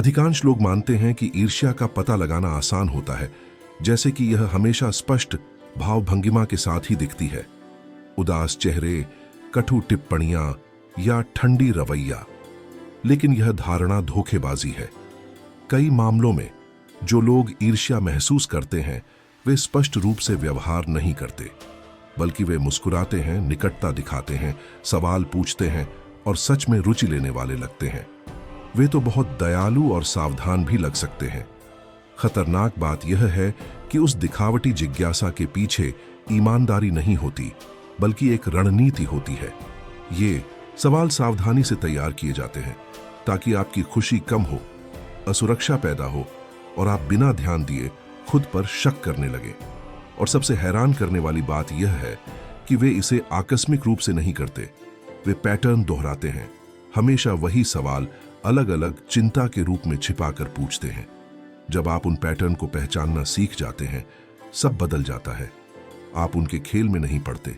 अधिकांश लोग मानते हैं कि ईर्ष्या का पता लगाना आसान होता है, जैसे कि यह हमेशा स्पष्ट भाव भंगिमा के साथ ही दिखती है। उदास चेहरे, कटु टिप्पणियां या ठंडी रवैया। लेकिन यह धारणा धोखेबाजी है। कई मामलों में जो लोग ईर्ष्या महसूस करते हैं वे स्पष्ट रूप से व्यवहार नहीं करते, बल्कि वे मुस्कुराते हैं, निकटता दिखाते हैं, सवाल पूछते हैं और सच में रुचि लेने वाले लगते हैं। वे तो बहुत दयालु और सावधान भी लग सकते हैं। खतरनाक बात यह है कि उस दिखावटी जिज्ञासा के पीछे ईमानदारी नहीं होती, बल्कि एक रणनीति होती है। ये सवाल सावधानी से तैयार किए जाते हैं ताकि आपकी खुशी कम हो, असुरक्षा पैदा हो और आप बिना ध्यान दिए खुद पर शक करने लगे। और सबसे हैरान करने वाली बात यह है कि वे इसे आकस्मिक रूप से नहीं करते। वे पैटर्न दोहराते हैं, हमेशा वही सवाल अलग अलग चिंता के रूप में छिपाकर पूछते हैं। जब आप उन पैटर्न को पहचानना सीख जाते हैं, सब बदल जाता है। आप उनके खेल में नहीं पड़ते,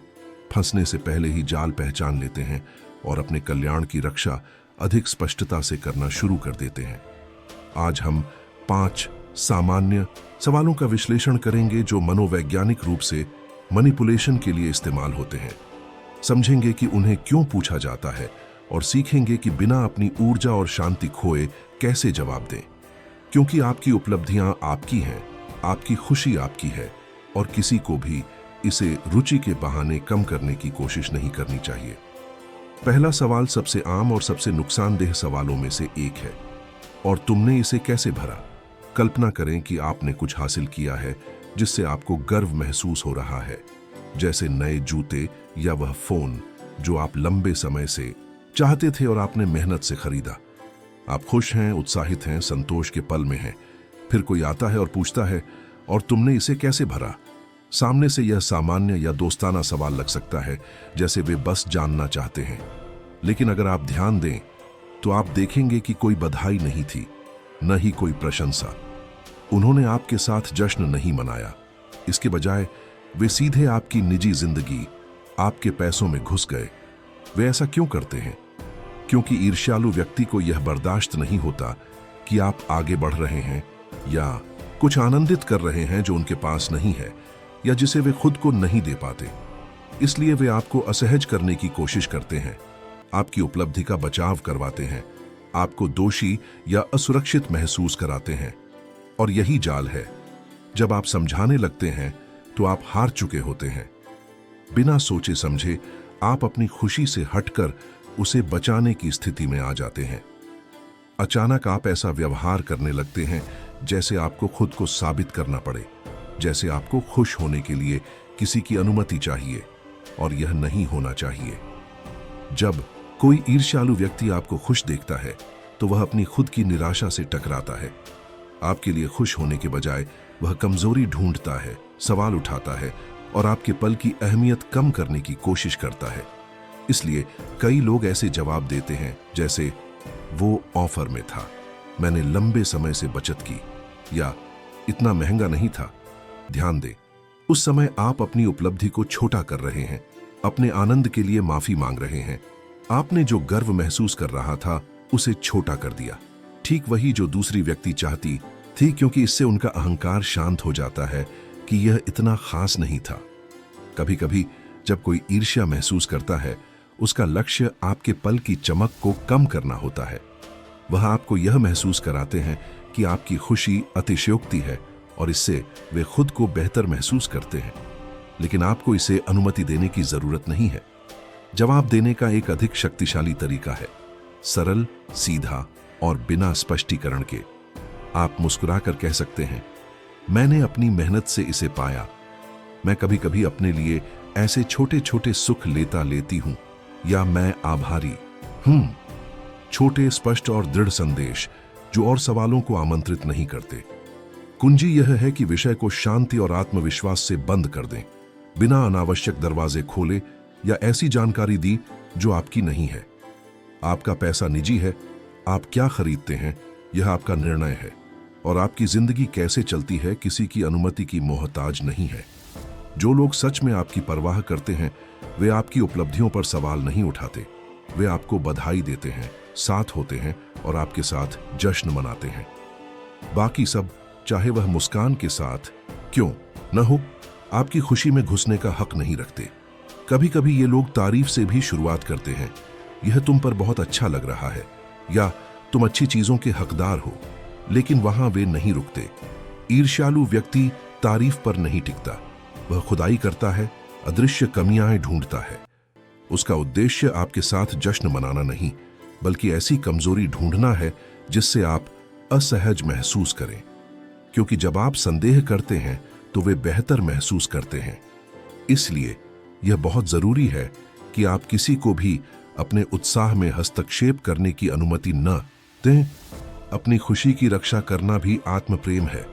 फंसने से पहले ही जाल पहचान लेते हैं और अपने कल्याण की रक्षा अधिक स्पष्टता से करना शुरू कर देते हैं। आज हम 5 सामान्य सवालों का विश्लेषण करेंगे जो मनोवैज्ञानिक रूप से मैनिपुलेशन के लिए इस्तेमाल होते हैं। समझेंगे कि उन्हें क्यों पूछा जाता है और सीखेंगे कि बिना अपनी ऊर्जा और शांति खोए कैसे जवाब दें। क्योंकि आपकी उपलब्धियां आपकी हैं, आपकी खुशी आपकी है और किसी को भी इसे रुचि के बहाने कम करने की कोशिश नहीं करनी चाहिए। पहला सवाल सबसे आम और सबसे नुकसानदेह सवालों में से एक है, और तुमने इसे कैसे भरा? कल्पना करें कि आपने कुछ हासिल किया है जिससे आपको गर्व महसूस हो रहा है, जैसे नए जूते या वह फोन जो आप लंबे समय से चाहते थे और आपने मेहनत से खरीदा। आप खुश हैं, उत्साहित हैं, संतोष के पल में हैं। फिर कोई आता है और पूछता है, और तुमने इसे कैसे भरा? सामने से यह सामान्य या दोस्ताना सवाल लग सकता है, जैसे वे बस जानना चाहते हैं। लेकिन अगर आप ध्यान दें तो आप देखेंगे कि कोई बधाई नहीं थी, न ही कोई प्रशंसा। उन्होंने आपके साथ जश्न नहीं मनाया। इसके बजाय वे सीधे आपकी निजी जिंदगी, आपके पैसों में घुस गए। वे ऐसा क्यों करते हैं? क्योंकि ईर्ष्यालु व्यक्ति को यह बर्दाश्त नहीं होता कि आप आगे बढ़ रहे हैं या कुछ आनंदित कर रहे हैं जो उनके पास नहीं है या जिसे वे खुद को नहीं दे पाते। इसलिए वे आपको असहज करने की कोशिश करते हैं, आपकी उपलब्धि का बचाव करवाते हैं, आपको दोषी या असुरक्षित महसूस कराते हैं। और यही जाल है। जब आप समझाने लगते हैं तो आप हार चुके होते हैं। बिना सोचे समझे आप अपनी खुशी से हटकर उसे बचाने की स्थिति में आ जाते हैं। अचानक आप ऐसा व्यवहार करने लगते हैं जैसे आपको खुद को साबित करना पड़े, जैसे आपको खुश होने के लिए किसी की अनुमति चाहिए, और यह नहीं होना चाहिए। जब कोई ईर्ष्यालु व्यक्ति आपको खुश देखता है तो वह अपनी खुद की निराशा से टकराता है। आपके लिए खुश होने के बजाय वह कमजोरी ढूंढता है, सवाल उठाता है और आपके पल की अहमियत कम करने की कोशिश करता है। इसलिए कई लोग ऐसे जवाब देते हैं जैसे, वो ऑफर में था, मैंने लंबे समय से बचत की, या इतना महंगा नहीं था। ध्यान दें, उस समय आप अपनी उपलब्धि को छोटा कर रहे हैं, अपने आनंद के लिए माफी मांग रहे हैं। आपने जो गर्व महसूस कर रहा था उसे छोटा कर दिया। ठीक वही जो दूसरी व्यक्ति चाहती थी, क्योंकि इससे उनका अहंकार शांत हो जाता है कि यह इतना खास नहीं था। कभी कभी जब कोई ईर्ष्या महसूस करता है, उसका लक्ष्य आपके पल की चमक को कम करना होता है। वह आपको यह महसूस कराते हैं कि आपकी खुशी अतिशयोक्ति है और इससे वे खुद को बेहतर महसूस करते हैं। लेकिन आपको इसे अनुमति देने की जरूरत नहीं है। जवाब देने का एक अधिक शक्तिशाली तरीका है, सरल, सीधा और बिना स्पष्टीकरण के। आप मुस्कुराकर कह सकते हैं, मैंने अपनी मेहनत से इसे पाया। मैं कभी कभी अपने लिए ऐसे छोटे छोटे सुख लेती हूं, या मैं आभारी हूं। छोटे, स्पष्ट और दृढ़ संदेश जो और सवालों को आमंत्रित नहीं करते। कुंजी यह है कि विषय को शांति और आत्मविश्वास से बंद कर दें, बिना अनावश्यक दरवाजे खोले या ऐसी जानकारी दी जो आपकी नहीं है। आपका पैसा निजी है, आप क्या खरीदते हैं यह आपका निर्णय है, और आपकी जिंदगी कैसे चलती है किसी की अनुमति की मोहताज नहीं है। जो लोग सच में आपकी परवाह करते हैं वे आपकी उपलब्धियों पर सवाल नहीं उठाते। वे आपको बधाई देते हैं, साथ होते हैं और आपके साथ जश्न मनाते हैं। बाकी सब, चाहे वह मुस्कान के साथ क्यों न हो, आपकी खुशी में घुसने का हक नहीं रखते। कभी कभी ये लोग तारीफ से भी शुरुआत करते हैं, यह तुम पर बहुत अच्छा लग रहा है, या तुम अच्छी चीजों के हकदार हो। लेकिन वहां वे नहीं रुकते। ईर्ष्यालु व्यक्ति तारीफ पर नहीं टिकता, वह खुदाई करता है, अदृश्य कमियां ढूंढता है। उसका उद्देश्य आपके साथ जश्न मनाना नहीं, बल्कि ऐसी कमजोरी ढूंढना है जिससे आप असहज महसूस करें। क्योंकि जब आप संदेह करते हैं तो वे बेहतर महसूस करते हैं। इसलिए यह बहुत जरूरी है कि आप किसी को भी अपने उत्साह में हस्तक्षेप करने की अनुमति न दें। अपनी खुशी की रक्षा करना भी आत्मप्रेम है।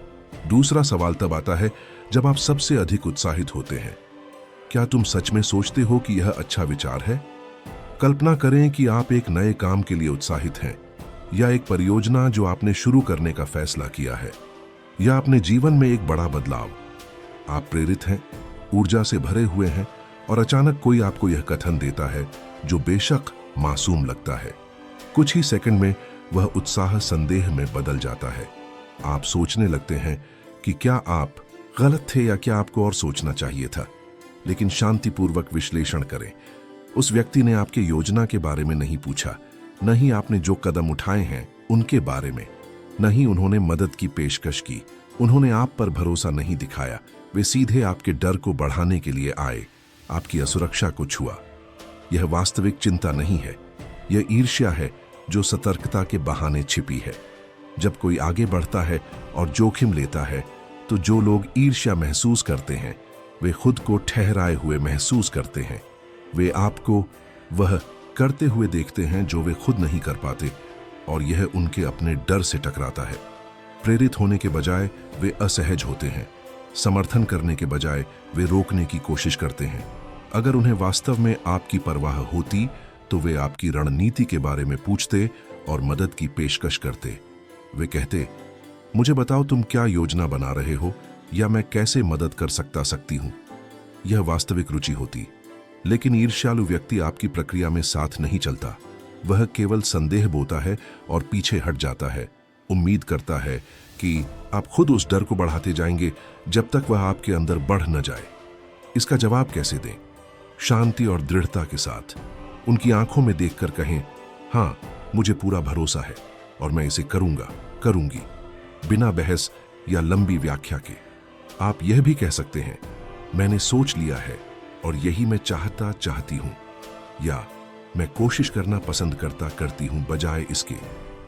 दूसरा सवाल तब आता है जब आप सबसे अधिक उत्साहित होते हैं। क्या तुम सच में सोचते हो कि यह अच्छा विचार है? कल्पना करें कि आप एक नए काम के लिए उत्साहित हैं, या एक परियोजना जो आपने शुरू करने का फैसला किया है, या अपने जीवन में एक बड़ा बदलाव। आप प्रेरित हैं, ऊर्जा से भरे हुए हैं, और अचानक कोई आपको यह कथन देता है जो बेशक मासूम लगता है। कुछ ही सेकंड में वह उत्साह संदेह में बदल जाता है। आप सोचने लगते हैं कि क्या आप गलत थे या क्या आपको और सोचना चाहिए था। लेकिन शांतिपूर्वक विश्लेषण करें। उस व्यक्ति ने आपके योजना के बारे में नहीं पूछा, न ही आपने जो कदम उठाए हैं उनके बारे में, न ही उन्होंने मदद की पेशकश की। उन्होंने आप पर भरोसा नहीं दिखाया। वे सीधे आपके डर को बढ़ाने के लिए आए, आपकी असुरक्षा को छुआ। यह वास्तविक चिंता नहीं है, यह ईर्ष्या है जो सतर्कता के बहाने छिपी है। जब कोई आगे बढ़ता है और जोखिम लेता है, तो जो लोग ईर्ष्या महसूस करते हैं वे खुद को ठहराए हुए महसूस करते हैं। वे आपको वह करते हुए देखते हैं जो वे खुद नहीं कर पाते, और यह उनके अपने डर से टकराता है। प्रेरित होने के बजाय वे असहज होते हैं। समर्थन करने के बजाय वे रोकने की कोशिश करते हैं। अगर उन्हें वास्तव में आपकी परवाह होती तो वे आपकी रणनीति के बारे में पूछते और मदद की पेशकश करते। वे कहते, मुझे बताओ तुम क्या योजना बना रहे हो, या मैं कैसे मदद कर सकती हूं। यह वास्तविक रुचि होती। लेकिन ईर्ष्यालु व्यक्ति आपकी प्रक्रिया में साथ नहीं चलता। वह केवल संदेह बोता है और पीछे हट जाता है। उम्मीद करता है कि आप खुद उस डर को बढ़ाते जाएंगे जब तक वह आपके अंदर बढ़ न जाए। इसका जवाब कैसे दें? शांति और दृढ़ता के साथ उनकी आंखों में देखकर कहें, हां, मुझे पूरा भरोसा है और मैं इसे करूंगी, बिना बहस या लंबी व्याख्या के। आप यह भी कह सकते हैं, मैंने सोच लिया है और यही मैं चाहती हूं, या मैं कोशिश करना पसंद करती हूं, बजाय इसके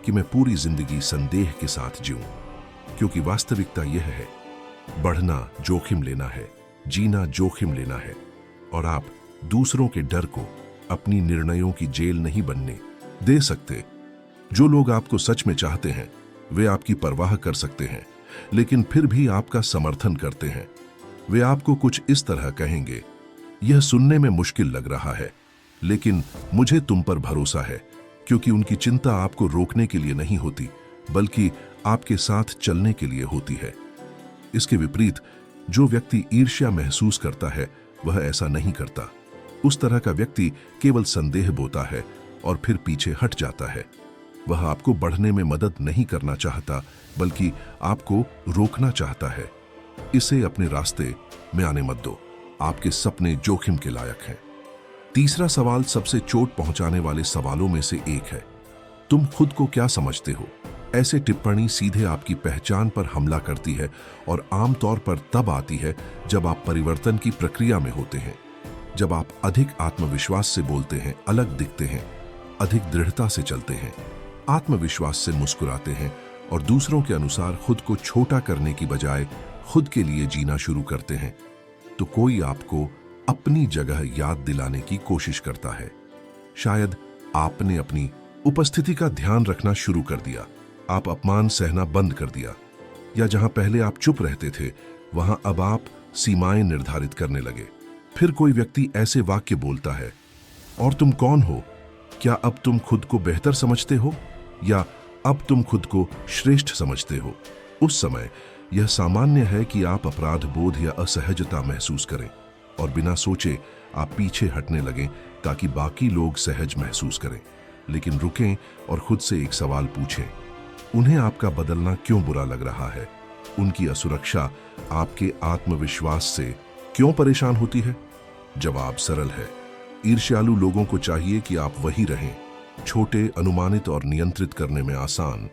कि मैं पूरी जिंदगी संदेह के साथ जीऊं। क्योंकि वास्तविकता यह है, बढ़ना जोखिम लेना है, जीना जोखिम लेना है, और आप दूसरों के डर को अपनी निर्णयों की जेल नहीं बनने दे सकते। जो लोग आपको सच में चाहते हैं वे आपकी परवाह कर सकते हैं, लेकिन फिर भी आपका समर्थन करते हैं। वे आपको कुछ इस तरह कहेंगे, यह सुनने में मुश्किल लग रहा है, लेकिन मुझे तुम पर भरोसा है। क्योंकि उनकी चिंता आपको रोकने के लिए नहीं होती, बल्कि आपके साथ चलने के लिए होती है। इसके विपरीत जो व्यक्ति ईर्ष्या महसूस करता है वह ऐसा नहीं करता। उस तरह का व्यक्ति केवल संदेह बोता है और फिर पीछे हट जाता है। वह आपको बढ़ने में मदद नहीं करना चाहता, बल्कि आपको रोकना चाहता है। इसे अपने रास्ते में आने मत दो। आपके सपने जोखिम के लायक हैं। तीसरा सवाल सबसे चोट पहुंचाने वाले सवालों में से एक है, तुम खुद को क्या समझते हो? ऐसे टिप्पणी सीधे आपकी पहचान पर हमला करती है और आमतौर पर तब आती है जब आप परिवर्तन की प्रक्रिया में होते हैं। जब आप अधिक आत्मविश्वास से बोलते हैं, अलग दिखते हैं, अधिक दृढ़ता से चलते हैं, आत्मविश्वास से मुस्कुराते हैं और दूसरों के अनुसार खुद को छोटा करने की बजाय खुद के लिए जीना शुरू करते हैं, तो कोई आपको अपनी जगह याद दिलाने की कोशिश करता है। शायद आपने अपनी उपस्थिति का ध्यान रखना शुरू कर दिया, आप अपमान सहना बंद कर दिया, या जहां पहले आप चुप रहते थे वहां अब आप सीमाएं निर्धारित करने लगे। फिर कोई व्यक्ति ऐसे वाक्य बोलता है, और तुम कौन हो? क्या अब तुम खुद को बेहतर समझते हो, या अब तुम खुद को श्रेष्ठ समझते हो? उस समय यह सामान्य है कि आप अपराध बोध या असहजता महसूस करें और बिना सोचे आप पीछे हटने लगें ताकि बाकी लोग सहज महसूस करें। लेकिन रुकें और खुद से एक सवाल पूछें, उन्हें आपका बदलना क्यों बुरा लग रहा है? उनकी असुरक्षा आपके आत्मविश्वास से क्यों परेशान होती है? जवाब सरल है। ईर्ष्यालु लोगों को चाहिए कि आप वही रहें, छोटे, अनुमानित और नियंत्रित करने में आसान।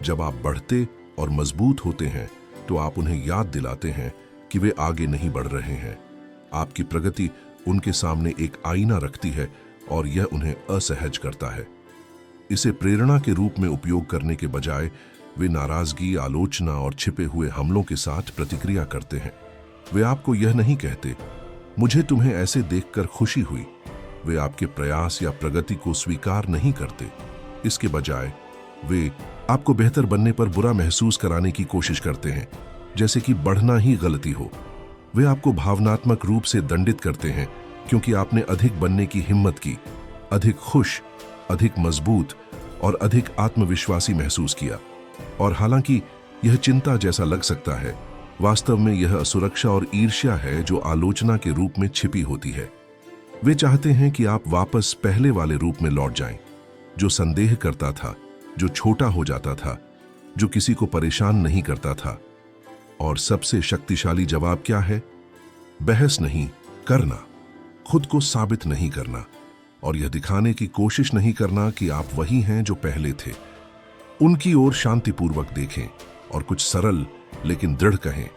जब आप बढ़ते और मजबूत होते हैं तो आप उन्हें याद दिलाते हैं कि वे आगे नहीं बढ़ रहे हैं। आपकी प्रगति उनके सामने एक आईना रखती है और यह उन्हें असहज करता है। इसे प्रेरणा के रूप में उपयोग करने के बजाय वे नाराजगी, आलोचना और छिपे हुए हमलों के साथ प्रतिक्रिया करते हैं। वे आपको यह नहीं कहते, मुझे तुम्हें ऐसे देखकर खुशी हुई। वे आपके प्रयास या प्रगति को स्वीकार नहीं करते। इसके बजाय वे आपको बेहतर बनने पर बुरा महसूस कराने की कोशिश करते हैं, जैसे कि बढ़ना ही गलती हो। वे आपको भावनात्मक रूप से दंडित करते हैं क्योंकि आपने अधिक बनने की हिम्मत की, अधिक खुश, अधिक मजबूत और अधिक आत्मविश्वासी महसूस किया। और हालांकि यह चिंता जैसा लग सकता है, वास्तव में यह असुरक्षा और ईर्ष्या है जो आलोचना के रूप में छिपी होती है। वे चाहते हैं कि आप वापस पहले वाले रूप में लौट जाएं, जो संदेह करता था, जो छोटा हो जाता था, जो किसी को परेशान नहीं करता था। और सबसे शक्तिशाली जवाब क्या है? बहस नहीं करना, खुद को साबित नहीं करना और यह दिखाने की कोशिश नहीं करना कि आप वही हैं जो पहले थे। उनकी ओर शांतिपूर्वक देखें और कुछ सरल लेकिन दृढ़ कहें,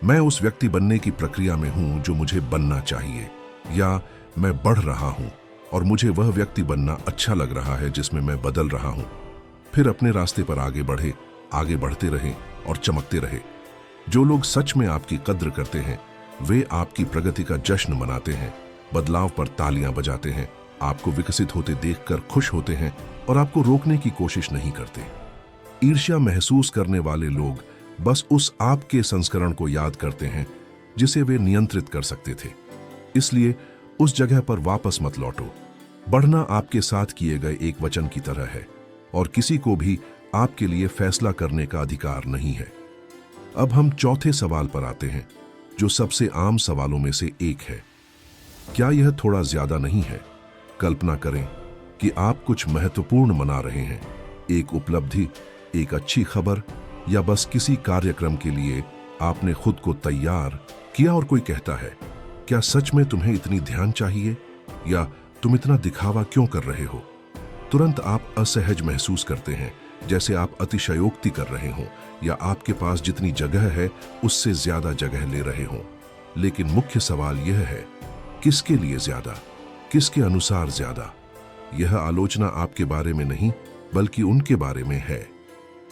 मैं उस व्यक्ति बनने की प्रक्रिया में हूं जो मुझे बनना चाहिए, या मैं बढ़ रहा हूं और मुझे वह व्यक्ति बनना अच्छा लग रहा है जिसमें मैं बदल रहा हूं। फिर अपने रास्ते पर आगे बढ़े, आगे बढ़ते रहें और चमकते रहे। जो लोग सच में आपकी कद्र करते हैं वे आपकी प्रगति का जश्न मनाते हैं, बदलाव पर तालियां बजाते हैं, आपको विकसित होते देखकर खुश होते हैं और आपको रोकने की कोशिश नहीं करते। ईर्ष्या महसूस करने वाले लोग बस उस आपके संस्करण को याद करते हैं जिसे वे नियंत्रित कर सकते थे। इसलिए उस जगह पर वापस मत लौटो। बढ़ना आपके साथ किए गए एक वचन की तरह है और किसी को भी आपके लिए फैसला करने का अधिकार नहीं है। अब हम चौथे सवाल पर आते हैं, जो सबसे आम सवालों में से एक है। क्या यह थोड़ा ज्यादा नहीं है? कल्पना करें कि आप कुछ महत्वपूर्ण मना रहे हैं, एक उपलब्धि, एक अच्छी खबर या बस किसी कार्यक्रम के लिए आपने खुद को तैयार किया और कोई कहता है, क्या सच में तुम्हें इतनी ध्यान चाहिए, या तुम इतना दिखावा क्यों कर रहे हो? तुरंत आप असहज महसूस करते हैं, जैसे आप अतिशयोक्ति कर रहे हों या आपके पास जितनी जगह है उससे ज्यादा जगह ले रहे हों। लेकिन मुख्य सवाल यह है, किसके लिए ज्यादा, किसके अनुसार ज्यादा? यह आलोचना आपके बारे में नहीं बल्कि उनके बारे में है।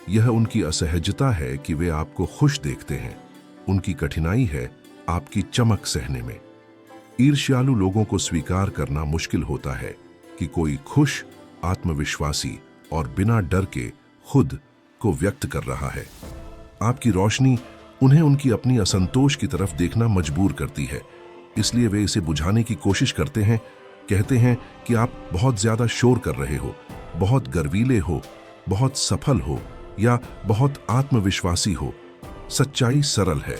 यह उनकी असहजता है कि वे आपको खुश देखते हैं, उनकी कठिनाई है आपकी चमक सहने में। ईर्ष्यालु लोगों को स्वीकार करना मुश्किल होता है कि कोई खुश, आत्मविश्वासी और बिना डर के खुद को व्यक्त कर रहा है। आपकी रोशनी उन्हें उनकी अपनी असंतोष की तरफ देखना मजबूर करती है, इसलिए वे इसे बुझाने की कोशिश करते हैं। कहते हैं कि आप बहुत ज्यादा शोर कर रहे हो, बहुत गर्वीले हो, बहुत सफल हो या बहुत आत्मविश्वासी हो। सच्चाई सरल है,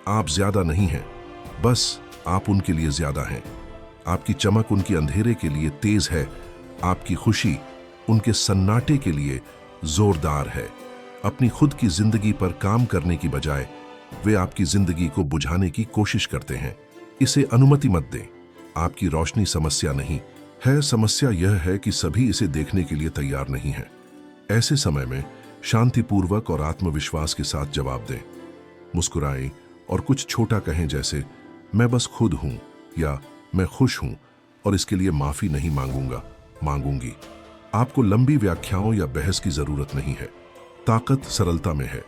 आप ज्यादा नहीं हैं, बस आप उनके लिए ज्यादा हैं। आपकी चमक उनके अंधेरे के लिए तेज है, आपकी खुशी उनके सन्नाटे के लिए जोरदार है। अपनी खुद की जिंदगी पर काम करने की बजाय वे आपकी जिंदगी को बुझाने की कोशिश करते हैं। इसे अनुमति मत दें। आपकी रोशनी समस्या नहीं है, समस्या यह है कि सभी इसे देखने के लिए तैयार नहीं हैं। ऐसे समय में शांतिपूर्वक और आत्मविश्वास के साथ जवाब दें, मुस्कुराएं और कुछ छोटा कहें, जैसे मैं बस खुद हूं या मैं खुश हूं और इसके लिए माफी नहीं मांगूंगी। आपको लंबी व्याख्याओं या बहस की जरूरत नहीं है, ताकत सरलता में है।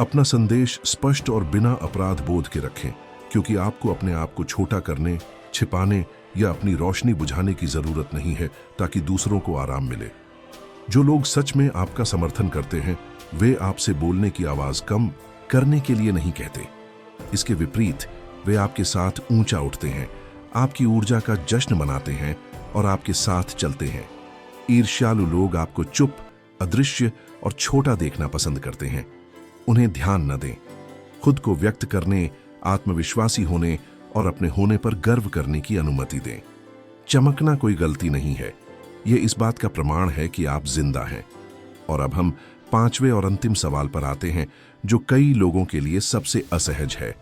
अपना संदेश स्पष्ट और बिना अपराध बोध के रखें, क्योंकि आपको अपने आप को छोटा करने, छिपाने या अपनी रोशनी बुझाने की जरूरत नहीं है ताकि दूसरों को आराम मिले। जो लोग सच में आपका समर्थन करते हैं वे आपसे बोलने की आवाज कम करने के लिए नहीं कहते। इसके विपरीत वे आपके साथ ऊंचा उठते हैं, आपकी ऊर्जा का जश्न मनाते हैं और आपके साथ चलते हैं। ईर्ष्यालु लोग आपको चुप, अदृश्य और छोटा देखना पसंद करते हैं। उन्हें ध्यान न दें। खुद को व्यक्त करने, आत्मविश्वासी होने और अपने होने पर गर्व करने की अनुमति दें। चमकना कोई गलती नहीं है, यह इस बात का प्रमाण है कि आप जिंदा हैं। और अब हम पांचवें और अंतिम सवाल पर आते हैं, जो कई लोगों के लिए सबसे असहज है।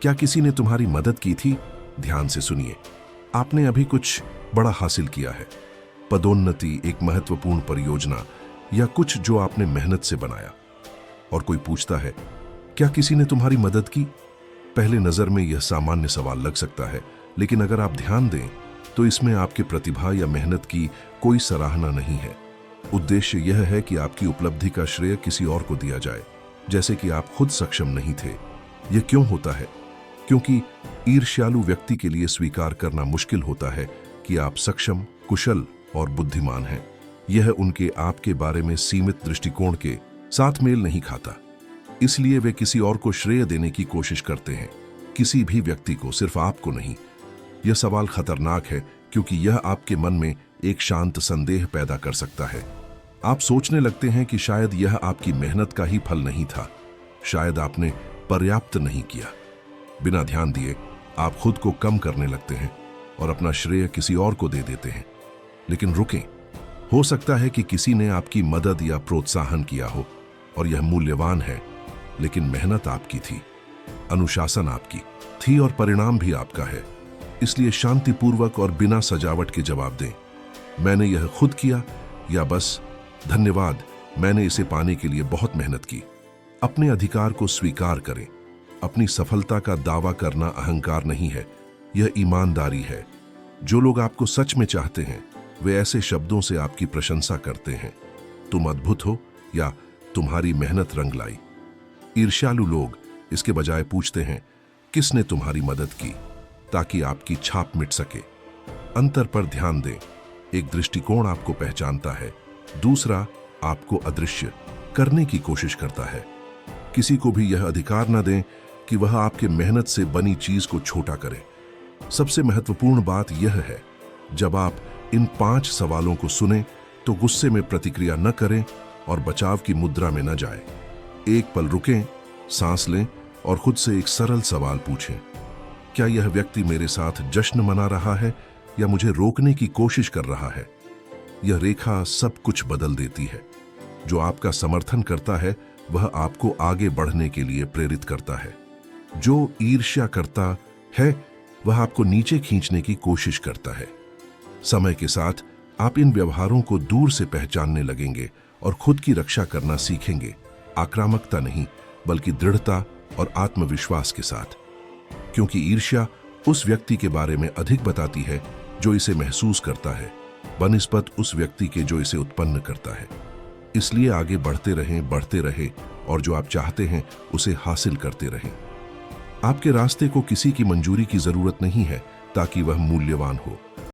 क्या किसी ने तुम्हारी मदद की थी? ध्यान से सुनिए। आपने अभी कुछ बड़ा हासिल किया है, पदोन्नति, एक महत्वपूर्ण परियोजना या कुछ जो आपने मेहनत से बनाया, और कोई पूछता है क्या किसी ने तुम्हारी मदद की? पहले नजर में यह सामान्य सवाल लग सकता है, लेकिन अगर आप ध्यान दें तो इसमें आपकी प्रतिभा या मेहनत की कोई सराहना नहीं है। उद्देश्य यह है कि आपकी उपलब्धि का श्रेय किसी और को दिया जाए, जैसे कि आप खुद सक्षम नहीं थे। यह क्यों होता है? क्योंकि ईर्ष्यालु व्यक्ति के लिए स्वीकार करना मुश्किल होता है कि आप सक्षम, कुशल और बुद्धिमान हैं। यह उनके आपके बारे में सीमित दृष्टिकोण के साथ मेल नहीं खाता। इसलिए वे किसी और को श्रेय देने की कोशिश करते हैं, किसी भी व्यक्ति को, सिर्फ आपको नहीं। यह सवाल खतरनाक है क्योंकि यह आपके मन में एक शांत संदेह पैदा कर सकता है। आप सोचने लगते हैं कि शायद यह आपकी मेहनत का ही फल नहीं था, शायद आपने पर्याप्त नहीं किया। बिना ध्यान दिए आप खुद को कम करने लगते हैं और अपना श्रेय किसी और को दे देते हैं। लेकिन रुकें, हो सकता है कि किसी ने आपकी मदद या प्रोत्साहन किया हो और यह मूल्यवान है, लेकिन मेहनत आपकी थी, अनुशासन आपकी थी और परिणाम भी आपका है। इसलिए शांतिपूर्वक और बिना सजावट के जवाब दें, मैंने यह खुद किया, या बस धन्यवाद, मैंने इसे पाने के लिए बहुत मेहनत की। अपने अधिकार को स्वीकार करें। अपनी सफलता का दावा करना अहंकार नहीं है, यह ईमानदारी है। जो लोग आपको सच में चाहते हैं वे ऐसे शब्दों से आपकी प्रशंसा करते हैं, तुम अद्भुत हो या तुम्हारी मेहनत रंग लाई। ईर्ष्यालु लोग इसके बजाय पूछते हैं किसने तुम्हारी मदद की, ताकि आपकी छाप मिट सके। अंतर पर ध्यान दें। एक दृष्टिकोण आपको पहचानता है, दूसरा आपको अदृश्य करने की कोशिश करता है। किसी को भी यह अधिकार न दें कि वह आपके मेहनत से बनी चीज को छोटा करे। सबसे महत्वपूर्ण बात यह है, जब आप इन 5 सवालों को सुने तो गुस्से में प्रतिक्रिया न करें और बचाव की मुद्रा में न जाएं। एक पल रुकें, सांस लें और खुद से एक सरल सवाल पूछें, क्या यह व्यक्ति मेरे साथ जश्न मना रहा है या मुझे रोकने की कोशिश कर रहा है? यह रेखा सब कुछ बदल देती है। जो आपका समर्थन करता है वह आपको आगे बढ़ने के लिए प्रेरित करता है। जो ईर्ष्या करता है वह आपको नीचे खींचने की कोशिश करता है। समय के साथ आप इन व्यवहारों को दूर से पहचानने लगेंगे और खुद की रक्षा करना सीखेंगे, आक्रामकता नहीं बल्कि दृढ़ता और आत्मविश्वास के साथ। क्योंकि ईर्ष्या उस व्यक्ति के बारे में अधिक बताती है जो इसे महसूस करता है, बनिस्बत उस व्यक्ति के जो इसे उत्पन्न करता है। इसलिए आगे बढ़ते रहें और जो आप चाहते हैं उसे हासिल करते रहें। आपके रास्ते को किसी की मंजूरी की जरूरत नहीं है ताकि वह मूल्यवान हो।